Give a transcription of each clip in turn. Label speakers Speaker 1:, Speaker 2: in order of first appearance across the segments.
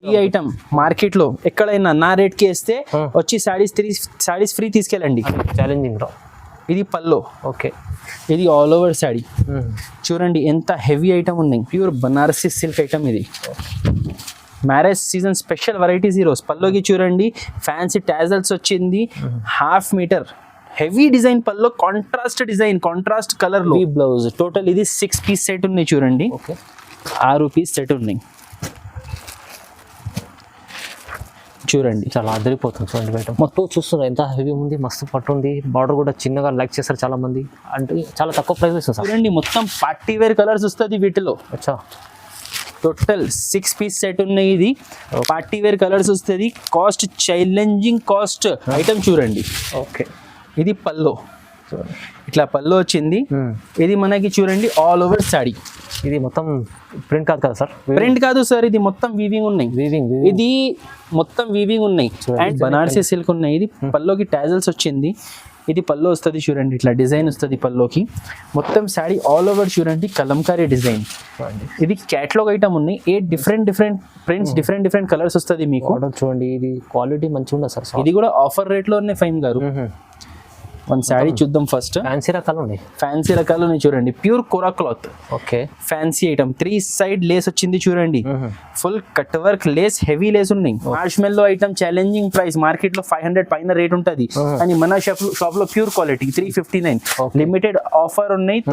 Speaker 1: ఈ item market లో ఎక్కడైనా నా రేట్ కి వేస్తే వచ్చి సాడీస్ ఫ్రీ తీసుకెళ్ళండి.
Speaker 2: ఛాలెంజింగ్ రా.
Speaker 1: ఇది పల్లో.
Speaker 2: ఓకే,
Speaker 1: ఇది ఆల్ ఓవర్ సాడీ. చూడండి ఎంత హెవీ ఐటమ్ ఉన్నాయి. ప్యూర్ బనారసి సిల్క్ ఐటమ్ ఇది. మ్యారేజ్ సీజన్ స్పెషల్ వెరైటీస్ ఈరోజు పల్లోకి చూడండి. ఫ్యాన్సీ టాజల్స్ వచ్చింది, హాఫ్ మీటర్ హెవీ డిజైన్ పల్లో, కాంట్రాస్ట్ డిజైన్, కాంట్రాస్ట్ కలర్ లో బ్లౌజ్. టోటల్ ఇది 6 పీస్ సెట్ ఉన్నాయి చూడండి.
Speaker 2: ఓకే,
Speaker 1: 6 పీస్ సెట్ ఉన్నాయి చూడండి.
Speaker 2: చాలా అదిరిపోతుంది. చూడండి బయట మొత్తం చూస్తున్నారు ఎంత హెవీ ఉంది, మస్తు పట్టు ఉంది. బార్డర్ కూడా చిన్నగా లైక్ చేస్తారు చాలా మంది, అంటే చాలా తక్కువ ప్రైస్ వస్తుంది.
Speaker 1: చూడండి మొత్తం పార్టీ వేర్ కలర్స్ వస్తుంది వీటిలో.
Speaker 2: అచ్చా,
Speaker 1: టోటల్ 6 పీస్ సెట్ ఉన్నాయి. ఇది పార్టీ వేర్ కలర్స్ వస్తుంది. కాస్ట్ ఛాలెంజింగ్ కాస్ట్ ఐటమ్ చూడండి.
Speaker 2: ఓకే,
Speaker 1: ఇది పల్లో, ఇట్లా పల్లో వచ్చింది. ఇది మనకి చూడండి ఆల్ ఓవర్ సాడీ.
Speaker 2: ఇది మొత్తం ప్రింట్ కాదు కదా సార్?
Speaker 1: ప్రింట్ కాదు సార్, ఇది మొత్తం వీవింగ్ ఉన్నాయి. ఇది మొత్తం వీవింగ్ ఉన్నాయి అండ్ బనారసి సిల్క్ ఉన్నాయి. ఇది పల్లోకి టాజల్స్ వచ్చింది. ఇది పల్లో వస్తుంది చూడండి, ఇట్లా డిజైన్ వస్తుంది పల్లోకి. మొత్తం శారీ ఆల్ ఓవర్ చూడండి కలంకారీ డిజైన్. ఇది క్యాటలాగ్ ఐటమ్ ఉన్నాయి. 8 డిఫరెంట్ ప్రింట్స్, డిఫరెంట్ కలర్స్ వస్తుంది మీకు.
Speaker 2: చూడండి ఇది క్వాలిటీ మంచిగా ఉంది సార్.
Speaker 1: ఇది కూడా ఆఫర్ రేట్ లో ఉన్నాయి ఫైమ్ గారు. వన్ శారీ చూద్దాం ఫస్ట్.
Speaker 2: ఫ్యాన్సీ రకాలు ఉన్నాయి,
Speaker 1: ఫ్యాన్సీ రకాలు ఉన్నాయి చూడండి. Pure kora cloth.
Speaker 2: Okay,
Speaker 1: fancy item. 3 side lace వచ్చింది చూడండి. Full cut work lace, heavy lace ఉన్నాయి. Marshmallow item challenging price. Market లో 500 పైన రేట్ ఉంటుంది, కానీ మన షాప్ లో ప్యూర్ క్వాలిటీ 359. లిమిటెడ్ ఆఫర్ ఉన్నాయి.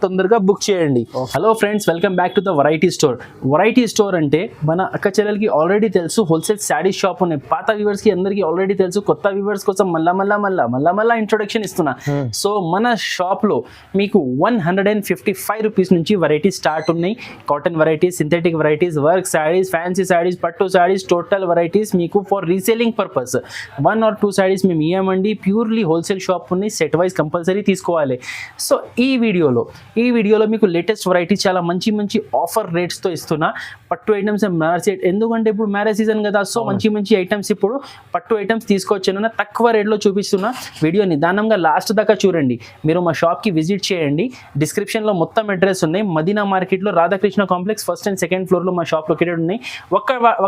Speaker 1: తొందరగా బుక్ చేయండి. Hello friends, welcome back to the variety store. Variety store అంటే మన అక్క చెల్లెలకి ఆల్రెడీ తెలుసు, హోల్సేల్ శారీ షాప్ ఉన్నాయి. పాత వ్యూవర్స్ కి అందరికి ఆల్రెడీ తెలుసు. కొత్త వ్యూవర్స్ కోసం మళ్ళా ఇంట్రొడక్షన్ ఇస్తున్నా. సో మన షాప్ లో మీకు 155 రూపీస్ నుంచి వెరైటీ స్టార్ట్ ఉన్నాయి. Cotton varieties, synthetic varieties, work saris, fancy saris, పట్టు శారీస్, టోటల్ వెరైటీస్ మీకు for reselling purpose. 1 or 2 saris మేము ఇవ్వమండి. ప్యూర్లీ హోల్సేల్ షాప్ ఉన్నాయి. సెట్ వైజ్ కంపల్సరీ తీసుకోవాలి. సో ఈ వీడియోలో మీకు లేటెస్ట్ వెరైటీస్ చాలా మంచి ఆఫర్ రేట్స్ తో ఇస్తున్నా. పట్టు ఐటమ్స్, మ్యారేజ్, ఎందుకంటే ఇప్పుడు మ్యారేజ్ సీజన్ కదా. సో మంచి ఐటమ్స్ ఇప్పుడు పట్టు ఐటమ్స్ తీసుకొచ్చాను. తక్కువ రేట్లో చూపిస్తున్నా. వీడియో నిదానంగా లాస్ట్ దాకా చూడండి. మీరు మా షాప్ కి విజిట్ చేయండి. డిస్క్రిప్షన్ లో మొత్తం అడ్రస్ ఉన్నాయి. మదీనా మార్కెట్ లో Radhakrishna complex 1st and 2nd floor లో మా షాప్ లొకేటెడ్ ఉన్నాయి.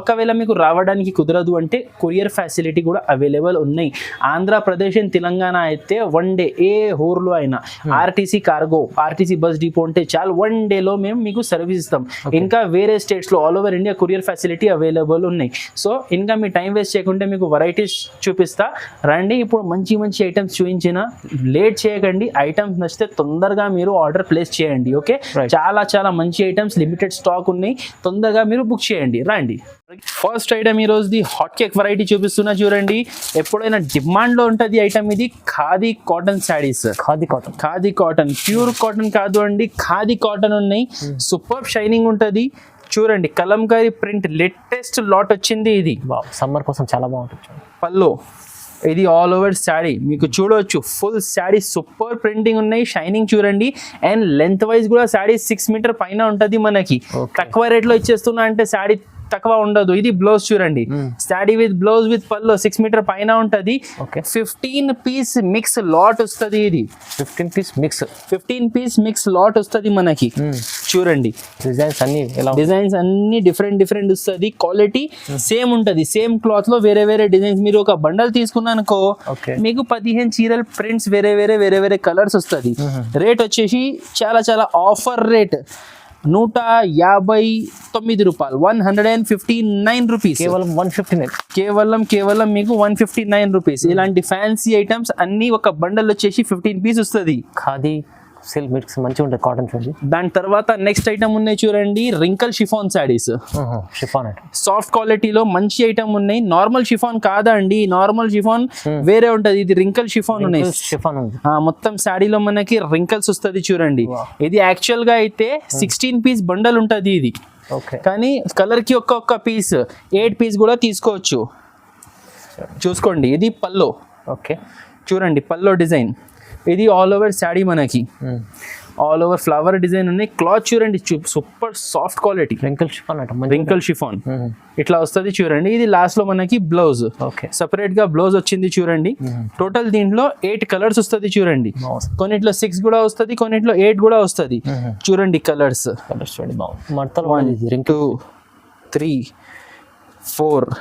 Speaker 1: ఒకవేళ మీకు రావడానికి కుదరదు అంటే కొరియర్ ఫెసిలిటీ కూడా అవైలబుల్ ఉన్నాయి. ఆంధ్రప్రదేశ్ అండ్ తెలంగాణ అయితే 1 డే, ఏ ఊర్లో అయినా RTC cargo, RTC bus depot ఉంటే చాలు, 1 డేలో మేము మీకు సర్వీస్ ఇస్తాం. ఇంకా వేరే స్టేట్స్ లో all over India courier facility available ఉన్నాయి. సో ఇంకా మీ టైం వేస్ట్ చేయకుండా మీకు వెరైటీస్ చూపిస్తా రండి. ఇప్పుడు మంచి ఐటమ్స్ చూపించిన, లేట్ చేయకండి. ఐటమ్స్ నచ్చితే తొందరగా మీరు ఆర్డర్ ప్లేస్ చేయండి. ఓకే, చాలా మంచి ఐటమ్స్, లిమిటెడ్ స్టాక్ ఉన్నాయి. తొందరగా మీరు బుక్ చేయండి. రండి. ఫస్ట్ ఐటమ్ ఈ రోజుది హాట్ కేక్ వెరైటీ చూపిస్తున్నా చూడండి. ఎప్పుడైనా డిమాండ్ లో ఉంటది ఐటమ్ ఇది. Khadi cotton saris. Khadi cotton, pure cotton కాదు అండి, ఖాదీ కాటన్ ఉన్నాయి. సూపర్ షైనింగ్ ఉంటది చూడండి. కలంకారీ ప్రింట్ లేటెస్ట్ లాట్ వచ్చింది. ఇది
Speaker 2: సమ్మర్ కోసం చాలా బాగుంటుంది.
Speaker 1: పల్లో, ఇది ఆల్ ఓవర్ శారీ మీకు చూడవచ్చు. ఫుల్ శారీ సూపర్ ప్రింటింగ్ ఉన్నాయి, షైనింగ్ చూడండి. అండ్ లెంత్ వైజ్ కూడా శారీ 6 మీటర్ పైన ఉంటది మనకి. తక్కువ రేట్ లో ఇచ్చేస్తున్నా అంటే శారీ తక్కువ ఉండదు. ఇది బ్లౌజ్ చూడండి. Sari with blouse with pallu 6 metre పైన ఉంటది. 15 పీస్ మిక్స్ లాట్ వస్తుంది. ఇది 15 పీస్ మిక్స్ లాట్ వస్తుంది మనకి. చూడండి డిజైన్స్ అన్ని డిఫరెంట్ వస్తుంది. క్వాలిటీ సేమ్ ఉంటది. సేమ్ క్లాత్ లో వేరే డిజైన్స్. మీరు ఒక బండల్ తీసుకున్నానుకో మీకు 15 చీరలు ప్రింట్స్ వేరే కలర్స్ వస్తుంది. రేట్ వచ్చేసి చాలా ఆఫర్ రేట్ 159 రూపాయలు, 159 రూపీస్. కేవలం మీకు 159 రూపీస్. ఇలాంటి ఫ్యాన్సీ ఐటమ్స్ అన్ని ఒక బండల్ వచ్చేసి 15 పీస్ వస్తుంది.
Speaker 2: ఖాదీ సిల్క్ మిక్స్ మంచిగా ఉంటుంది. కాటన్ చూడండి.
Speaker 1: దాని తర్వాత నెక్స్ట్ ఐటమ్ ఉన్నాయి చూడండి, రింకల్ షిఫాన్ శారీస్. సాఫ్ట్ క్వాలిటీలో మంచి ఐటమ్ ఉన్నాయి. నార్మల్ షిఫాన్ కాదా అండి, నార్మల్ షిఫాన్ వేరే ఉంటది. ఇది రింకల్ షిఫాన్ ఉన్నాయి. మొత్తం శారీలో మనకి రింకల్స్ వస్తుంది చూడండి. ఇది యాక్చువల్ గా అయితే 16 పీస్ బండల్ ఉంటది ఇది. కానీ కలర్ కి ఒక్కొక్క పీస్ 8 పీస్ కూడా తీసుకోవచ్చు. చూసుకోండి. ఇది పల్లో. చూడండి పల్లో డిజైన్. ఇది ఆల్ ఓవర్ శారీ మనకి. ఆల్ ఓవర్ ఫ్లవర్ డిజైన్ ఉన్నాయి. క్లాత్ చూడండి super soft quality. Wrinkle chiffon ఇట్లా వస్తుంది చూడండి. ఇది లాస్ట్ లో మనకి బ్లౌజ్. సెపరేట్ గా బ్లౌజ్ వచ్చింది చూడండి. టోటల్ దీంట్లో 8 కలర్స్ వస్తుంది చూడండి. కొన్నిట్లో 6 కూడా వస్తుంది, కొన్నిట్లో 8 కూడా వస్తుంది. చూడండి కలర్స్. 1 2 3 4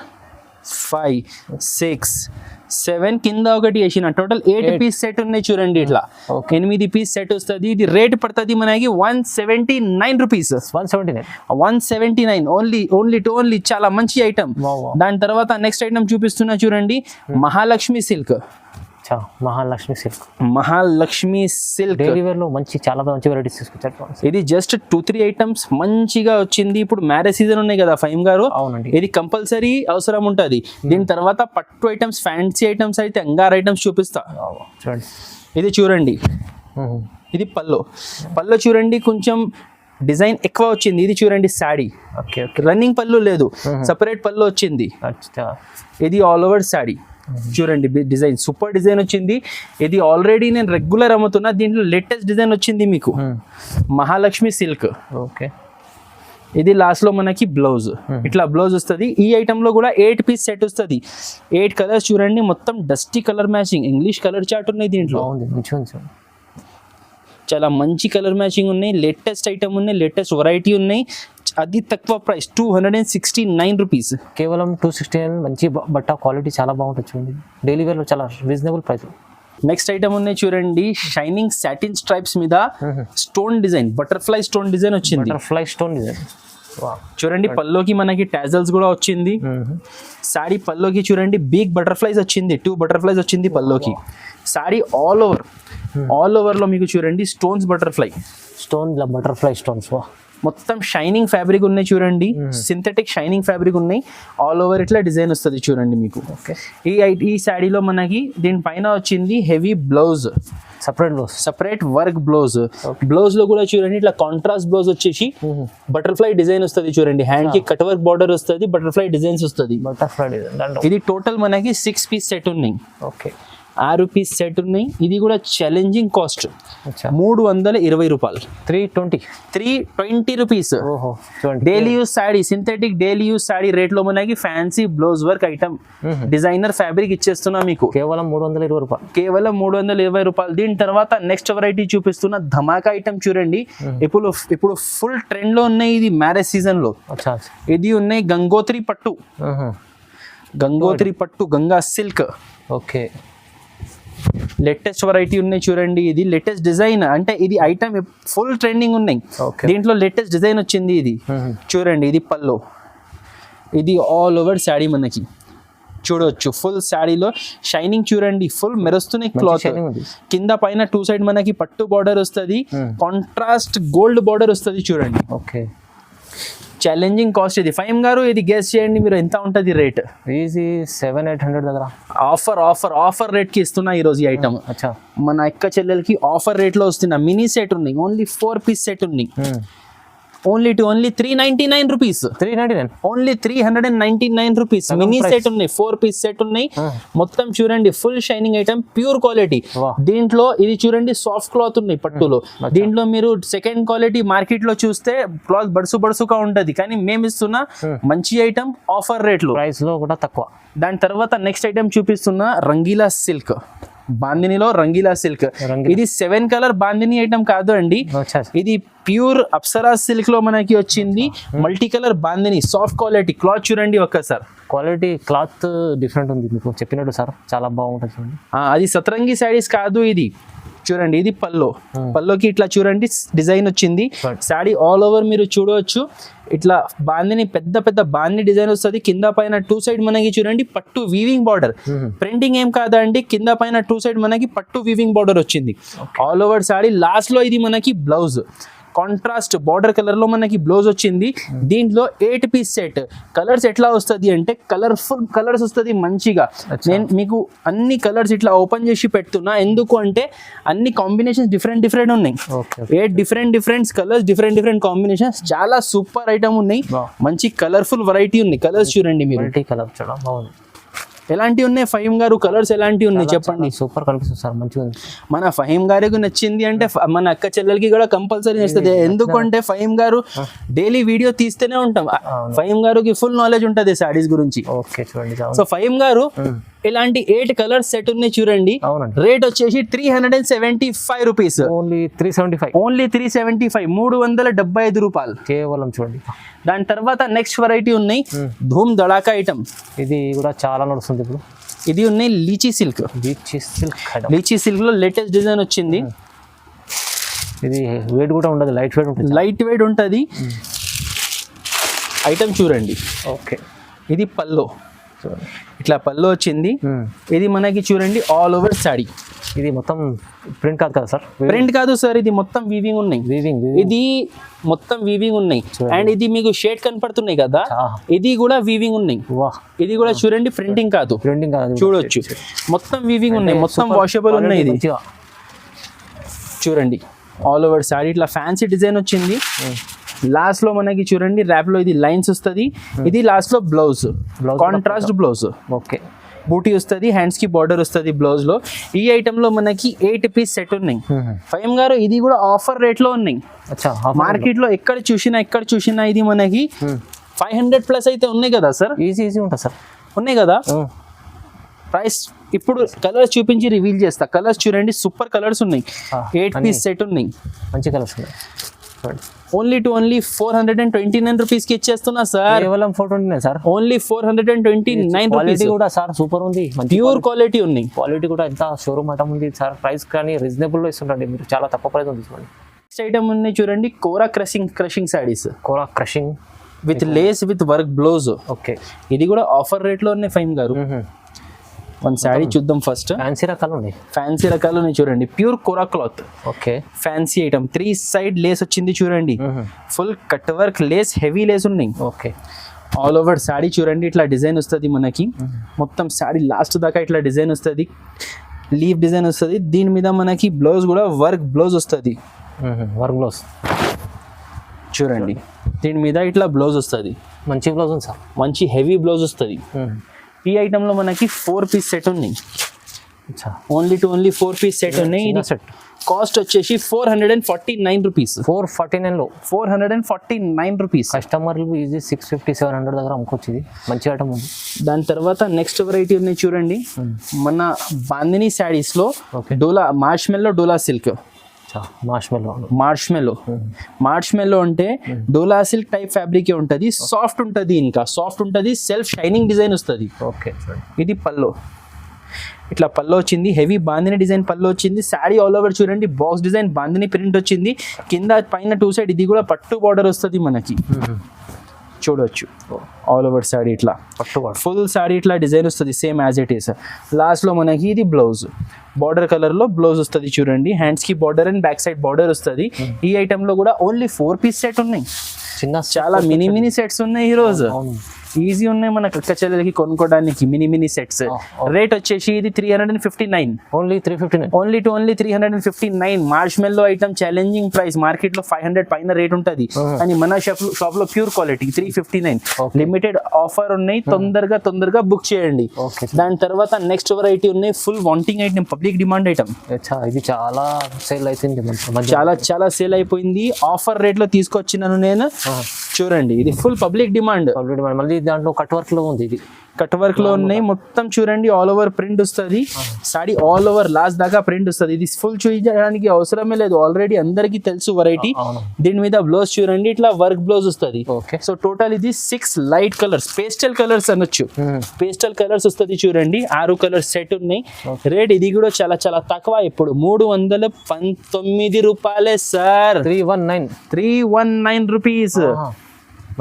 Speaker 1: 5 6 7 కింద ఒకటి వేసిన టోటల్ 8 పీస్ సెట్ ఉన్నాయి చూడండి ఇట్లా 8 పీస్ సెట్ వస్తుంది ఇది రేట్ పడుతుంది మనకి 179 రూపీస్ 179 ఓన్లీ చాలా మంచి ఐటమ్ దాని తర్వాత నెక్స్ట్ ఐటమ్ చూపిస్తున్నా చూడండి Mahalakshmi silk Mahalakshmi silk
Speaker 2: daily wear లో చాలా మంచి వెరైటీస్ తీసుకొచ్చారు
Speaker 1: ఇది జస్ట్ 2-3 ఐటమ్స్ మంచిగా వచ్చింది ఇప్పుడు మ్యారేజ్ సీజన్ ఉన్నాయి కదా ఫైమ్ గారు
Speaker 2: అవునండి
Speaker 1: ఇది కంపల్సరీ అవసరం ఉంటుంది దీని తర్వాత పట్టు ఐటమ్స్ ఫ్యాన్సీ ఐటమ్స్ అయితే అంగార్ ఐటమ్స్ చూపిస్తా
Speaker 2: చూడండి
Speaker 1: ఇది చూడండి ఇది పల్లో చూడండి కొంచెం డిజైన్ ఎక్కువ వచ్చింది ఇది చూడంండి సాడీ
Speaker 2: ఓకే
Speaker 1: రన్నింగ్ పళ్ళు లేదు సెపరేట్ పళ్ళు వచ్చింది ఇది ఆల్ ఓవర్ సాడీ చూడండి డిజైన్ సూపర్ డిజైన్ వచ్చింది ఇది ఆల్రెడీ నేను రెగ్యులర్ అమ్ముతున్నా దీంట్లో లేటెస్ట్ డిజైన్ వచ్చింది మీకు మహాలక్ష్మి సిల్క్
Speaker 2: ఓకే
Speaker 1: ఇది లాస్ట్ లో మనకి బ్లౌజ్ ఇట్లా బ్లౌజ్ వస్తుంది ఈ ఐటమ్ లో కూడా 8 పీస్ సెట్ వస్తుంది 8 కలర్స్ చూడండి మొత్తం dusty colour matching English colour chart ఉన్నాయి దీంట్లో చాలా మంచి కలర్ మ్యాచింగ్ ఉన్నాయి లేటెస్ట్ ఐటమ్ ఉన్నాయి లేటెస్ట్ వెరైటీ ఉన్నాయి అది తక్కువ ప్రైస్ 269 రూపీస్
Speaker 2: కేవలం 269 మంచి బట్ట క్వాలిటీ చాలా బాగుంటుంది చూడండి డైలీ వేర్ లో చాలా రీజనబుల్ ప్రైస్
Speaker 1: నెక్స్ట్ ఐటమ్ ఉన్నాయి చూడండి షైనింగ్ సాటిన్ స్ట్రైప్స్ మీద stone design butterfly stone design వచ్చింది చూడండి పల్లోకి మనకి టాజల్స్ కూడా వచ్చింది సారీ పల్లోకి చూడండి బిగ్ బటర్ఫ్లైస్ వచ్చింది 2 బటర్ఫ్లైస్ వచ్చింది పల్లోకి సారీ ఆల్ ఓవర్ లో మీకు చూడండి స్టోన్స్ బటర్ఫ్లై స్టోన్స్ మొత్తం షైనింగ్ ఫ్యాబ్రిక్ ఉన్నాయి చూడండి సింథెటిక్ షైనింగ్ ఫ్యాబ్రిక్ ఉన్నాయి ఆల్ ఓవర్ ఇట్లా డిజైన్ వస్తుంది చూడండి మీకు ఈ శాడీలో మనకి దీనిపైన వచ్చింది heavy blouse separate work blouse లో కూడా చూడండి ఇట్లా కాంట్రాస్ట్ బ్లౌజ్ వచ్చేసి బటర్ఫ్లై డిజైన్ వస్తుంది చూడండి హ్యాండ్ కి కట్ వర్క్ బార్డర్ వస్తుంది బటర్ఫ్లై డిజైన్స్ వస్తుంది ఇది టోటల్ మనకి 6 పీస్ సెట్ ఉన్నాయి
Speaker 2: ఓకే
Speaker 1: 6 పీస్ సెట్ ఉన్నాయి ఇది కూడా ఛాలెంజింగ్ కాస్ట్ 320 రూపాయలు 320 rupees daily use sari synthetic daily use sari rate లో మనకి fancy blouse work item designer fabric ఇచ్చేస్తున్నా మీకు
Speaker 2: కేవలం
Speaker 1: 320 రూపాయలు దీని తర్వాత నెక్స్ట్ వెరైటీ చూపిస్తున్న ధమాకా ఐటమ్ చూడండి ఇప్పుడు ఫుల్ ట్రెండ్ లో ఉన్నాయి ఇది మ్యారేజ్ సీజన్ లో ఇది ఉన్నాయి గంగోత్రి పట్టు Ganga silk
Speaker 2: okay
Speaker 1: latest variety ఉన్నాయి చూడండి ఇది లేటెస్ట్ డిజైన్ అంటే ఇది ఐటమ్ ఫుల్ ట్రెండింగ్ ఉన్నాయి దీంట్లో లేటెస్ట్ డిజైన్ వచ్చింది ఇది చూడండి ఇది పల్లో ఇది ఆల్ ఓవర్ శాడీ మనకి చూడొచ్చు ఫుల్ శాడీలో షైనింగ్ చూడండి ఫుల్ మెరుస్తున్నాయి క్లాత్ కింద పైన 2 సైడ్ మనకి పట్టు బార్డర్ వస్తుంది కాంట్రాస్ట్ గోల్డ్ బార్డర్ వస్తుంది చూడండి
Speaker 2: ఓకే
Speaker 1: ఛాలెంజింగ్ కాస్ట్ ఇది ఫైమ్ గారు ఇది గెస్ చేయండి మీరు ఎంత ఉంటుంది రేట్
Speaker 2: ఈజీ 700-800 దగ్గర
Speaker 1: ఆఫర్ రేట్ కి ఇస్తున్నా ఈ రోజు ఈ ఐటమ్ మన అక్క చెల్లెలకి ఆఫర్ రేట్ లో వస్తున్నా మినీ సెట్ ఉన్నాయి ఓన్లీ 4 పీస్ సెట్ ఉన్నాయి only 399 rupees only 399 rupees mini set ఉన్నాయి 4 పీస్ సెట్ ఉన్నాయి మొత్తం చూడండి full shining item pure quality దీంట్లో ఇది చూడండి సాఫ్ట్ క్లాత్ ఉన్నాయి పట్టులో దీంట్లో మీరు సెకండ్ క్వాలిటీ మార్కెట్ లో చూస్తే క్లాత్ బడుసుగా ఉంటది కానీ మేము ఇస్తున్న మంచి ఐటమ్ ఆఫర్ రేట్ లో
Speaker 2: ప్రైస్ లో కూడా తక్కువ
Speaker 1: దాని తర్వాత నెక్స్ట్ ఐటమ్ చూపిస్తున్న రంగీలా సిల్క్ బాందినిలో రంగీలా సిల్క్ ఇది 7 కలర్ బాందిని ఐటమ్ కాదు అండి ఇది ప్యూర్ అప్సరా సిల్క్ లో మనకి వచ్చింది multi colour bandhani soft quality cloth చూడండి ఒక్కసారి
Speaker 2: క్వాలిటీ క్లాత్ డిఫరెంట్ ఉంది మీకు చెప్పినట్టు సార్ చాలా బాగుంటుంది చూడండి
Speaker 1: అది సతరంగి శారీస్ కాదు ఇది చూడండి ఇది పల్లోకి ఇట్లా చూడండి డిజైన్ వచ్చింది శాడీ ఆల్ ఓవర్ మీరు చూడవచ్చు ఇట్లా బాందిని పెద్ద బాందిని డిజైన్ వస్తుంది కింద పైన 2 సైడ్ మనకి చూడండి పట్టు వీవింగ్ బార్డర్ ప్రింటింగ్ ఏం కాదండి కింద పైన 2 సైడ్ మనకి పట్టు వీవింగ్ బార్డర్ వచ్చింది ఆల్ ఓవర్ శాడీ లాస్ట్ లో ఇది మనకి బ్లౌజ్ కాంట్రాస్ట్ బార్డర్ కలర్ లో మనకి బ్లౌజ్ వచ్చింది దీంట్లో 8 పీస్ సెట్ కలర్స్ ఎట్లా వస్తుంది అంటే కలర్ఫుల్ కలర్స్ వస్తుంది మంచిగా నేను మీకు అన్ని కలర్స్ ఇట్లా ఓపెన్ చేసి పెడుతున్నా ఎందుకు అంటే అన్ని కాంబినేషన్స్ డిఫరెంట్ ఉన్నాయి 8 డిఫరెంట్ కలర్స్ డిఫరెంట్ కాంబినేషన్స్ చాలా సూపర్ ఐటమ్ ఉన్నాయి మంచి కలర్ఫుల్ వెరైటీ ఉన్నాయి కలర్స్ చూడండి మీరు
Speaker 2: కలర్ చాలా బాగుంది
Speaker 1: ఎలాంటివి ఉన్నాయి ఫహీం గారు కలర్స్ ఎలాంటివి ఉన్నాయి చెప్పండి
Speaker 2: సూపర్ కనిపిస్తుంది సార్ మంచిగా ఉంది
Speaker 1: మన ఫహీం గారికి నచ్చింది అంటే మన అక్క చెల్లెలకి కూడా కంపల్సరీ నచ్చుతుంది ఎందుకంటే ఫహీం గారు డైలీ వీడియో తీస్తూనే ఉంటాం ఫహీం గారికి ఫుల్ నాలెడ్జ్ ఉంటుంది సాడీస్ గురించి
Speaker 2: ఓకే చూడండి
Speaker 1: సో ఫహీం గారు ఇలాంటి 8 కలర్స్ సెట్ ఉన్నాయి చూడండి.
Speaker 2: అవునండి.
Speaker 1: రేట్ వచ్చేసి 375 రూపీస్.
Speaker 2: ఓన్లీ 375.
Speaker 1: ఓన్లీ 375, 375 రూపాయలు
Speaker 2: కేవలం చూడండి.
Speaker 1: దాని తర్వాత నెక్స్ట్ వెరైటీ ఉన్నాయి ధూమ్ దడాకా ఐటమ్.
Speaker 2: ఇది కూడా చాలా నడుస్తుంది ఇప్పుడు.
Speaker 1: ఇది ఉన్నాయి లీచీ సిల్క్. లీచీ సిల్క్ లో లేటెస్ట్ డిజైన్ వచ్చింది.
Speaker 2: ఇది వెయిట్ కూడా ఉండదు, లైట్ వెయిట్ ఉంటుంది.
Speaker 1: లైట్ వెయిట్ ఉంటుంది. ఐటమ్ చూడండి.
Speaker 2: ఓకే.
Speaker 1: ఇది పల్లో, ఇట్లా పల్లో వచ్చింది. ఇది మనకి చూడండి ఆల్ ఓవర్ సాడీ.
Speaker 2: ఇది మొత్తం ప్రింట్ కాదు కదా సార్?
Speaker 1: ప్రింట్ కాదు సార్, ఇది మొత్తం వీవింగ్ ఉన్నాయి. ఇది మొత్తం వీవింగ్ ఉన్నాయి. అండ్ ఇది మీకు షేడ్ కనపడుతున్నాయి కదా, ఇది కూడా వీవింగ్ ఉన్నాయి. ఇది కూడా చూడండి ప్రింటింగ్ కాదు,
Speaker 2: ప్రింటింగ్ కాదు,
Speaker 1: చూడొచ్చు. మొత్తం వీవింగ్ ఉన్నాయి, మొత్తం వాషబుల్ ఉన్నాయి. ఇది చూడండి ఆల్ ఓవర్ సాడీ ఇట్లా ఫ్యాన్సీ డిజైన్ వచ్చింది. లాస్ట్ లో మనకి చూడండి ర్యాప్ లో ఇది లైన్స్ వస్తుంది. ఇది లాస్ట్ లో బ్లౌజ్, కాంట్రాస్ట్ బ్లౌజ్.
Speaker 2: ఓకే.
Speaker 1: బూటీ వస్తుంది, హ్యాండ్స్ కి బార్డర్ వస్తుంది బ్లౌజ్ లో. ఈ ఐటమ్ లో మనకి 8 పీస్ సెట్ ఉన్నాయి. ఫైమ్ గారు ఇది కూడా ఆఫర్ రేట్ లో ఉన్నాయి. మార్కెట్ లో ఎక్కడ చూసినా ఇది మనకి 500 ప్లస్ అయితే ఉన్నాయి కదా సార్?
Speaker 2: ఈజీ ఉంటుంది సార్,
Speaker 1: ఉన్నాయి కదా. ప్రైస్ ఇప్పుడు కలర్స్ చూపించి రివీల్ చేస్తా. కలర్స్ చూడండి, సూపర్ కలర్స్ ఉన్నాయి. 8 పీస్ సెట్ ఉన్నాయి,
Speaker 2: మంచి కలర్స్ ఉన్నాయి.
Speaker 1: ఓన్లీ 429 రూపీస్ కి ఇచ్చేస్తున్నా సార్.
Speaker 2: కేవలం 429 సార్.
Speaker 1: Only 429 rupees.
Speaker 2: కూడా సార్ సూపర్ ఉంది,
Speaker 1: ప్యూర్ క్వాలిటీ ఉంది.
Speaker 2: క్వాలిటీ కూడా ఎంత షోరూమ్ ఐటమ్ ఉంది సార్. ప్రైస్ కానీ రీజనబుల్ లో ఇస్తుంటండి మీరు, చాలా తక్కువ ప్రైస్ తీసుకోండి.
Speaker 1: నెక్స్ట్ ఐటమ్ ఉన్నాయి చూడండి kora crushing saris.
Speaker 2: Kora crushing
Speaker 1: with lace with work blouse.
Speaker 2: Okay.
Speaker 1: ఇది కూడా ఆఫర్ రేట్ లో ఉన్నాయి ఫైమ్ గారు. వన్ శారీ చూద్దాం ఫస్ట్.
Speaker 2: ఫ్యాన్సీ రకాలు ఉన్నాయి,
Speaker 1: ఫ్యాన్సీ రకాలు ఉన్నాయి చూడండి. Pure kora cloth.
Speaker 2: Okay.
Speaker 1: Fancy item 3 side lace వచ్చింది చూడండి. Full cut work lace, heavy lace ఉన్నాయి.
Speaker 2: ఓకే.
Speaker 1: ఆల్ ఓవర్ శారీ చూడండి ఇట్లా డిజైన్ వస్తుంది మనకి. మొత్తం శారీ లాస్ట్ దాకా ఇట్లా డిజైన్ వస్తుంది, లీవ్ డిజైన్ వస్తుంది. దీని మీద మనకి బ్లౌజ్ కూడా వర్క్ బ్లౌజ్ వస్తుంది.
Speaker 2: వర్క్ బ్లౌజ్
Speaker 1: చూడండి, దీని మీద ఇట్లా బ్లౌజ్ వస్తుంది.
Speaker 2: మంచి బ్లౌజ్ ఉంది సార్,
Speaker 1: మంచి హెవీ బ్లౌజ్ వస్తుంది. ఈ ఐటమ్ లో మనకి 4 పీస్ సెట్ ఉన్నాయి. ఓన్లీ 4 పీస్ సెట్ ఉన్నాయి.
Speaker 2: సెట్
Speaker 1: కాస్ట్ వచ్చేసి 449 రూపీస్.
Speaker 2: 449 లో
Speaker 1: 449 రూపీస్.
Speaker 2: కస్టమర్లు ఈజీ 650-700 దగ్గర అమ్ముకోవచ్చు. ఇది మంచి ఐటమ్ ఉంది. దాని
Speaker 1: తర్వాత నెక్స్ట్ వెరైటీ ఉన్నాయి చూడండి, మన బాందిని శారీస్ లో డోలా డోలా సిల్క్. మార్ష్మెల్లో అంటే డోలా సిల్క్ టైప్ ఫ్యాబ్రిక్ ఉంటుంది. సాఫ్ట్ ఉంటుంది, ఇంకా సాఫ్ట్ ఉంటుంది. సెల్ఫ్ షైనింగ్ డిజైన్ వస్తుంది.
Speaker 2: ఓకే.
Speaker 1: ఇది పల్లో, ఇట్లా పల్లో వచ్చింది. హెవీ బాందిని డిజైన్ పల్లో వచ్చింది. శారీ ఆల్ ఓవర్ చూడండి బాక్స్ డిజైన్ బాందిని ప్రింట్ వచ్చింది. కింద పైన 2 సైడ్ ఇది కూడా పట్టు బార్డర్ వస్తుంది మనకి, చూడొచ్చు. ఆల్ ఓవర్ శారీ ఇట్లా పట్టు ఫుల్ శారీ ఇట్లా డిజైన్ వస్తుంది same as it is. Last లో మనకి ఇది బ్లౌజ్, బార్డర్ కలర్ లో బ్లౌజ్ వస్తుంది చూడండి. హ్యాండ్స్ కి border and back side border వస్తుంది. ఈ ఐటమ్ లో కూడా ఓన్లీ 4 పీస్ సెట్ ఉన్నాయి. చాలా మినీ సెట్స్ ఉన్నాయి ఈ రోజు. ఈజీ ఉన్నాయి మన అక్క చెల్లెలకి కొనుక్కోవడానికి మినీ సెట్స్. రేట్ వచ్చేసి ఇది 359.
Speaker 2: Only 359.
Speaker 1: Only 359. మార్ష్మెల్లో item challenging price. Market లో 500 పైన రేట్ ఉంటుంది, కానీ మన షాప్ లో ప్యూర్ క్వాలిటీ 359. లిమిటెడ్ ఆఫర్ ఉన్నాయి, తొందరగా బుక్ చేయండి. దాని తర్వాత నెక్స్ట్ వెరైటీ ఉన్నాయి full wanting item, public demand item.
Speaker 2: ఇది చాలా సేల్ అయిపోయింది,
Speaker 1: చాలా సేల్ అయిపోయింది. ఆఫర్ రేట్ లో తీసుకొచ్చినాను నేను. చూడండి ఇది ఫుల్ పబ్లిక్ డిమాండ్.
Speaker 2: మళ్ళీ దాంట్లో కట్ వర్క్ లో ఉంది. ఇది
Speaker 1: కట్ వర్క్ లో ఉన్నాయి మొత్తం చూడండి. ఆల్ ఓవర్ ప్రింట్ వస్తుంది. సారీ ఆల్ ఓవర్ లాస్ట్ దాకా ప్రింట్ వస్తుంది. ఇది ఫుల్ చూపించడానికి అవసరమే లేదు, ఆల్రెడీ అందరికి తెలుసు వెరైటీ. దీని మీద బ్లౌజ్ చూడండి ఇట్లా వర్క్ బ్లౌజ్ వస్తుంది. సో టోటల్ ఇది 6 లైట్ కలర్స్, పేస్టల్ కలర్స్ అనొచ్చు. పేస్టల్ కలర్స్ వస్తుంది చూడండి. 6 కలర్స్ సెట్ ఉన్నాయి. రేట్ ఇది కూడా చాలా తక్కువ. ఇప్పుడు 319 రూపాయలే సార్. 319 రూపీస్.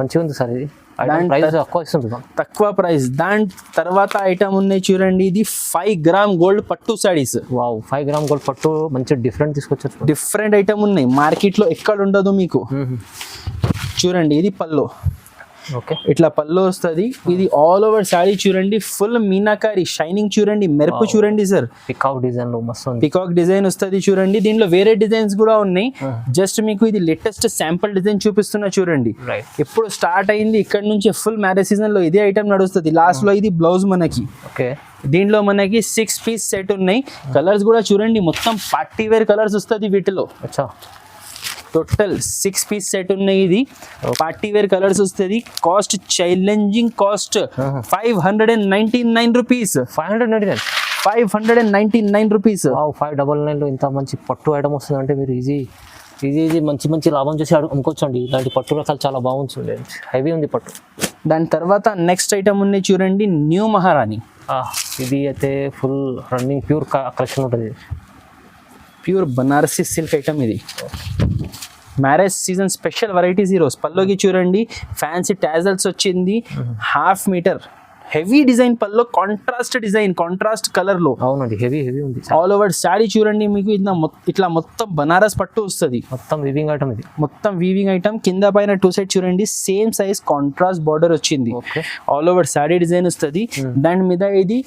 Speaker 2: మంచిగా ఉంది సార్. ఇది
Speaker 1: తక్కువ ప్రైస్. దాని తర్వాత ఐటమ్ ఉన్నాయి చూడండి. ఇది 5 గ్రామ్ గోల్డ్ పట్టు సారీస్.
Speaker 2: 5 గ్రామ్ గోల్డ్ పట్టు మంచి డిఫరెంట్ తీసుకొచ్చారు.
Speaker 1: డిఫరెంట్ ఐటమ్ ఉన్నాయి, మార్కెట్ లో ఎక్కడ ఉండదు మీకు. చూడండి ఇది పల్లో,
Speaker 2: ఓకే.
Speaker 1: ఇట్లా పల్లో వస్తుంది. ఇది ఆల్ ఓవర్ సారీ చూడండి ఫుల్ మీనాకారి షైనింగ్ చూడండి, మెరుపు చూడండి సార్.
Speaker 2: పికాక్ డిజైన్ లో మస్తు ఉంది.
Speaker 1: పికాక్ డిజైన్ వస్తుంది చూడండి. దీనిలో వేరే డిజైన్స్ కూడా ఉన్నాయి. జస్ట్ మీకు ఇది లేటెస్ట్ శాంపుల్ డిజైన్ చూపిస్తున్నా చూడండి. ఎప్పుడు స్టార్ట్ అయింది ఇక్కడ నుంచి ఫుల్ మ్యారేజ్ సీజన్ లో ఇదే ఐటమ్ నడుస్తుంది. లాస్ట్ లో ఇది బ్లౌజ్ మనకి.
Speaker 2: ఓకే.
Speaker 1: దీనిలో మనకి 6 పీస్ సెట్ ఉన్నాయి. కలర్స్ కూడా చూడండి మొత్తం పార్టీ వేర్ కలర్స్ వస్తుంది వీటిలో. టోటల్ 6 పీస్ సెట్ ఉన్నాయి. ఇది పార్టీ వేర్ కలర్స్ వస్తుంది. Cost challenging cost 599 rupees. 599 rupees.
Speaker 2: 599 లో ఇంత మంచి పట్టు ఐటమ్ వస్తుంది అంటే మీరు ఈజీ మంచి లాభం చేసి అమ్ముకోవచ్చు అండి. ఇలాంటి పట్టు రకాలు చాలా బాగుంటుంది, హెవీ ఉంది పట్టు.
Speaker 1: దాని తర్వాత నెక్స్ట్ ఐటమ్ ఉన్నాయి చూడండి, న్యూ మహారాణి.
Speaker 2: ఇది అయితే ఫుల్ రన్నింగ్ ప్యూర్ కలెక్షన్ ఉంటుంది.
Speaker 1: ప్యూర్ బనారసి సిల్క్ ఐటమ్ ఇది. మ్యారేజ్ సీజన్ స్పెషల్ వెరైటీస్ ఈరోజు. పల్లోకి చూడండి ఫ్యాన్సీ టాజల్స్ వచ్చింది, 1/2 మీటర్ హెవీ డిజైన్ పల్లో, కాంట్రాస్ట్ డిజైన్, కాంట్రాస్ట్ కలర్ లో.
Speaker 2: అవునండి, హెవీ ఉంది.
Speaker 1: ఆల్ ఓవర్ శారీ చూడండి మీకు ఇట్లా మొత్తం బనారస్ పట్టు వస్తుంది.
Speaker 2: మొత్తం వీవింగ్ ఐటమ్ ఇది.
Speaker 1: మొత్తం వీవింగ్ ఐటమ్. కింద పైన 2 సైడ్ చూడండి సేమ్ సైజ్ కాంట్రాస్ట్ బార్డర్ వచ్చింది. ఆల్ ఓవర్ శారీ డిజైన్ వస్తుంది. దాని మీద ఇది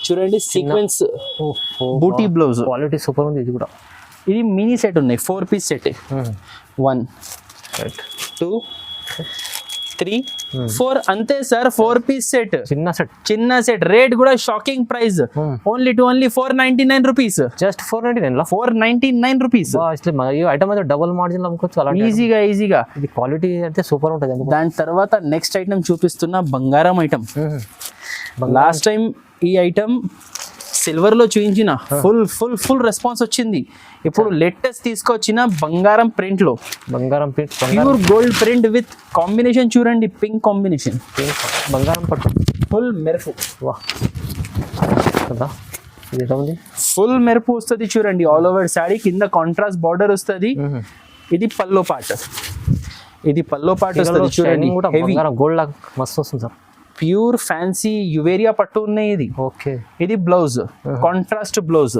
Speaker 1: చూడండి సీక్వెన్స్ బూటీ బ్లౌజ్.
Speaker 2: క్వాలిటీ సూపర్ ఉంది. ఇది కూడా
Speaker 1: ఇది మినీ సెట్ ఉన్నాయి, 4 పీస్ సెట్. 1 2 3 4 అంతే సార్, 4 పీస్ సెట్. చిన్న సెట్. రేట్ కూడా shocking price, only 499 rupees.
Speaker 2: Just
Speaker 1: 499 rupees.
Speaker 2: Item అయితే డబుల్ మార్జిన్ అమ్ముకోవచ్చు
Speaker 1: ఈజీగా.
Speaker 2: ఇది క్వాలిటీ అయితే సూపర్ ఉంటుంది.
Speaker 1: దాని తర్వాత నెక్స్ట్ ఐటమ్ చూపిస్తున్న బంగారం ఐటమ్. లాస్ట్ టైం ఈ ఐటమ్ సిల్వర్ లో చూపించిన ఫుల్ రెస్పాన్స్ వచ్చింది. ఇప్పుడు లేటెస్ట్ తీసుకొచ్చిన బంగారం ప్రింట్ లో, pure gold print with combination చూడండి, పింక్ కాంబినేషన్,
Speaker 2: బంగారం పట్టు,
Speaker 1: ఫుల్ మెరుపు. ఫుల్ మెరుపు వస్తుంది చూడండి. ఆల్ ఓవర్ శారీ కింద కాంట్రాస్ట్ బార్డర్ వస్తుంది. ఇది పల్లో పార్ట్ వస్తుంది చూడండి,
Speaker 2: గోల్డ్ లాగా మస్తు వస్తుంది సార్.
Speaker 1: ప్యూర్ ఫ్యాన్సీ యువేరియా పట్టు ఉన్నాయి. ఇది ఇది blouse, contrast blouse.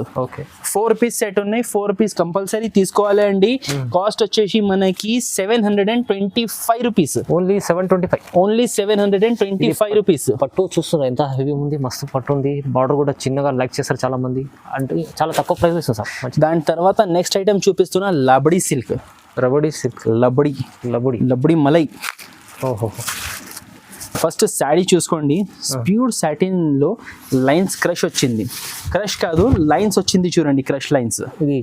Speaker 1: 4 piece set ఉన్నాయి. 4 పీస్ కంపల్సరీ తీసుకోవాలి అండి. కాస్ట్ వచ్చేసి మనకి 725 రూపీస్.
Speaker 2: Only
Speaker 1: 725 rupees.
Speaker 2: పట్టు చూస్తున్నారు ఎంత హెవీ ఉంది, మస్తు పట్టు ఉంది. బార్డర్ కూడా చిన్నగా లైక్ చేస్తారు చాలా మంది, అంటే చాలా తక్కువ ప్రైస్ ఇస్తుంది సార్.
Speaker 1: దాని తర్వాత నెక్స్ట్ ఐటమ్ చూపిస్తున్నా లబడి సిల్క్. లబడి మలై. ఫస్ట్ శారీ చూసుకోండి, ప్యూర్ సాటిన్ లో లైన్స్ క్రష్ వచ్చింది. క్రష్ కాదు, లైన్స్ వచ్చింది చూడండి, క్రష్ లైన్స్.
Speaker 2: ఇది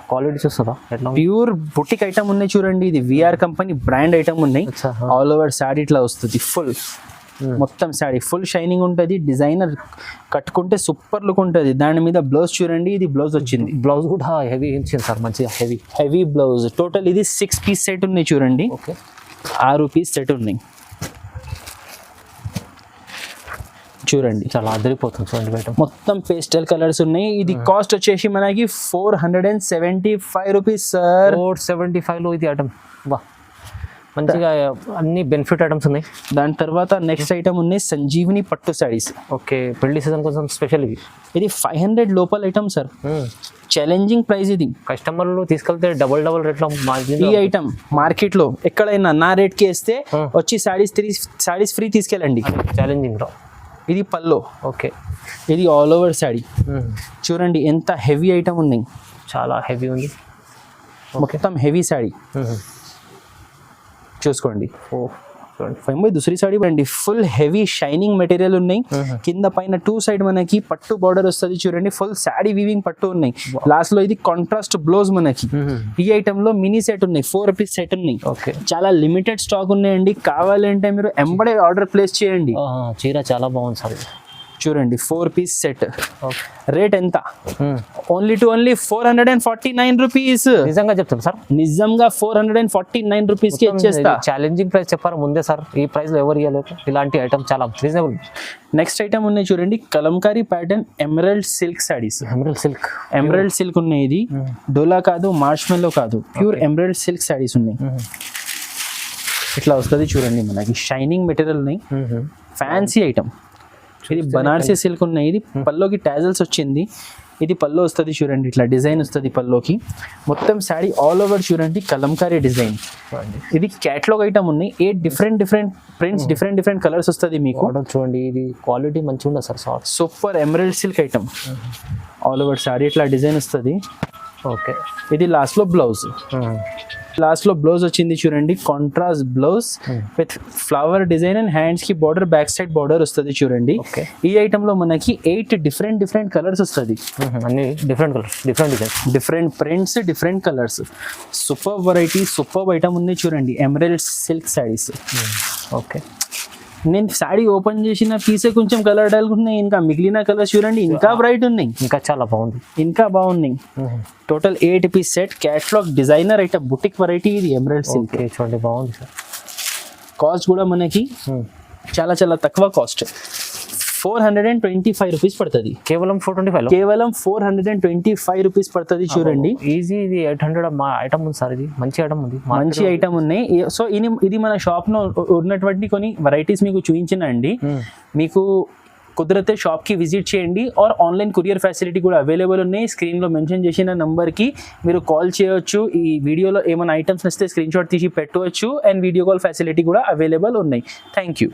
Speaker 2: క్వాలిటీ చూస్తారా,
Speaker 1: ప్యూర్ బుటిక్ ఐటమ్ ఉన్నాయి చూడండి. ఇది విఆర్ కంపెనీ బ్రాండ్ ఐటమ్ ఉన్నాయి. ఆల్ ఓవర్ శారీ ఇట్లా వస్తుంది. ఫుల్ మొత్తం శారీ ఫుల్ షైనింగ్ ఉంటుంది. డిజైనర్ కట్టుకుంటే సూపర్ లుక్ ఉంటుంది. దాని మీద బ్లౌజ్ చూడండి, ఇది బ్లౌజ్ వచ్చింది.
Speaker 2: బ్లౌజ్ కూడా హెవీ ఇచ్చింది సార్, మంచిగా
Speaker 1: హెవీ బ్లౌజ్. టోటల్ ఇది 6 పీస్ సెట్ ఉన్నాయి చూడండి. 6 పీస్ సెట్ ఉన్నాయి చూడండి,
Speaker 2: చాలా అదిరిపోతుంది చూడండి. బయట
Speaker 1: మొత్తం పేస్టల్ కలర్స్ ఉన్నాయి. ఇది కాస్ట్ వచ్చేసి మనకి 475 రూపీస్ సార్.
Speaker 2: 475 లో ఇది ఐటమ్ మంచిగా అన్ని బెనిఫిట్ ఐటమ్స్ ఉన్నాయి.
Speaker 1: దాని తర్వాత నెక్స్ట్ ఐటమ్ ఉన్నాయి సంజీవిని పట్టు శారీస్.
Speaker 2: పెళ్లి సీజన్ కోసం స్పెషల్. ఇది
Speaker 1: 500 లోపల ఐటమ్ సార్, ఛాలెంజింగ్ ప్రైస్. ఇది
Speaker 2: కస్టమర్లు తీసుకెళ్తే డబుల్ రేట్లో
Speaker 1: ఈ ఐటమ్ మార్కెట్ లో ఎక్కడైనా నా రేట్ కి వేస్తే వచ్చి శారీస్ ఫ్రీ తీసుకెళ్ళండి.
Speaker 2: ఛాలెంజింగ్ లో
Speaker 1: ఇది పల్లో. ఇది ఆల్ ఓవర్ శారీ చూడండి, ఎంత హెవీ ఐటమ్ ఉంది.
Speaker 2: చాలా హెవీ ఉంది,
Speaker 1: మొత్తం హెవీ శారీ చూసుకోండి. दूसरी साड़ी బండి ఫుల్ హెవీ షైనింగ్ మెటీరియల్ ఉన్నాయి. కింద పైన 2 సైడ్ మనకి పట్టు బార్డర్ వస్తుంది చూడండి. ఫుల్ శారీ వీవింగ్ పట్టు ఉన్నాయి. లాస్ట్ లో ఇది కాంట్రాస్ట్ బ్లౌజ్ మనకి. ఈ ఐటమ్ లో మినీ సెట్ ఉన్నాయి, 4 పీస్ సెట్ ఉన్నాయి. చాలా లిమిటెడ్ స్టాక్ ఉన్నాయండి. కావాలంటే మీరు ఎంబడే ఆర్డర్ ప్లేస్ చేయండి.
Speaker 2: చీర చాలా బాగుంది సార్.
Speaker 1: చూడండి 4 పీస్ సెట్. రేట్ ఎంత? Only 449 rupees.
Speaker 2: నిజంగా చెప్తాను సార్,
Speaker 1: నిజంగా 449 రూపీస్ కి ఇచ్చేస్తా.
Speaker 2: ఛాలెంజింగ్ ప్రైస్ చెప్పారు ముందే సార్, ఈ ప్రైస్ లో ఎవరు ఇవ్వలేదు. ఇలాంటి ఐటమ్ చాలా రీజనబుల్.
Speaker 1: నెక్స్ట్ ఐటమ్ ఉన్నాయి చూడండి, Kalamkari pattern emerald silk saris. Emerald silk ఉన్నాయి. ఇది డోలా కాదు, మార్ష్మెల్లో కాదు, ప్యూర్ ఎమరల్డ్ సిల్క్ సారీస్ ఉన్నాయి. ఇట్లా వస్తుంది చూడండి, మనకి షైనింగ్ మెటీరియల్ ఉన్నాయి. Fancy item. ఇది బనారసీ సిల్క్ ఉన్నాయి. ఇది పల్లోకి టాజల్స్ వచ్చింది. ఇది పల్లో వస్తుంది చూడండి, ఇట్లా డిజైన్ వస్తుంది పల్లోకి. మొత్తం శారీ ఆల్ ఓవర్ చూడండి కలంకారీ డిజైన్. ఇది క్యాటలాగ్ ఐటమ్ ఉన్నాయి. 8 డిఫరెంట్ ప్రింట్స్, డిఫరెంట్ కలర్స్ వస్తుంది మీకు.
Speaker 2: చూడండి, ఇది క్వాలిటీ మంచిగా ఉంది sir.
Speaker 1: Super emerald silk item. All over sari ఇట్లా డిజైన్ వస్తుంది. ఇది లాస్ట్ లో బ్లౌజ్. లాస్ట్ లో బ్లౌజ్ వచ్చింది చూడండి, contrast blouse with flower design and hands కి బార్డర్, బ్యాక్ సైడ్ బార్డర్ వస్తుంది చూడండి.
Speaker 2: Okay.
Speaker 1: ఈ ఐటమ్ లో మనకి 8 డిఫరెంట్ కలర్స్ వస్తుంది,
Speaker 2: అన్ని different colours, different designs,
Speaker 1: different prints, different colours. Super variety, super item ఉంది చూడండి. Emerald silk saris.
Speaker 2: ఓకే.
Speaker 1: నేను శారీ ఓపెన్ చేసిన పీసే కొంచెం కలర్ డల్ ఉన్నాయి, ఇంకా మిగిలిన కలర్స్ చూడండి ఇంకా బ్రైట్ ఉన్నాయి,
Speaker 2: ఇంకా చాలా బాగుంది.
Speaker 1: ఇంకా బాగున్నాయి. Total 8 piece set, catalogue designer item, boutique variety ఇది ఎమరల్డ్ సిల్క్.
Speaker 2: ఓకే, చూడండి బాగుంది సార్.
Speaker 1: కాస్ట్ కూడా మనకి చాలా చాలా తక్కువ కాస్ట్, 425 రూపీస్ పడుతుంది.
Speaker 2: కేవలం 425.
Speaker 1: కేవలం 425 రూపీస్ పడుతుంది చూడండి.
Speaker 2: ఈజీ. ఇది 800 మా ఐటమ్ ఉంది సార్, ఇది మంచి ఐటమ్ ఉంది,
Speaker 1: మంచి ఐటమ్ ఉన్నాయి. సో ఇది మన షాప్ లో ఉన్నటువంటి కొన్ని వెరైటీస్ మీకు చూపించిన అండి. మీకు కుదిరితే షాప్కి విజిట్ చేయండి, ఆర్ ఆన్లైన్ కొరియర్ ఫెసిలిటీ కూడా అవైలబుల్ ఉన్నాయి. స్క్రీన్లో మెన్షన్ చేసిన నెంబర్కి మీరు కాల్ చేయొచ్చు. ఈ వీడియోలో ఏమైనా ఐటమ్స్ వస్తే స్క్రీన్ షాట్ తీసి పెట్టవచ్చు, అండ్ వీడియో కాల్ ఫెసిలిటీ కూడా అవైలబుల్ ఉన్నాయి. Thank you.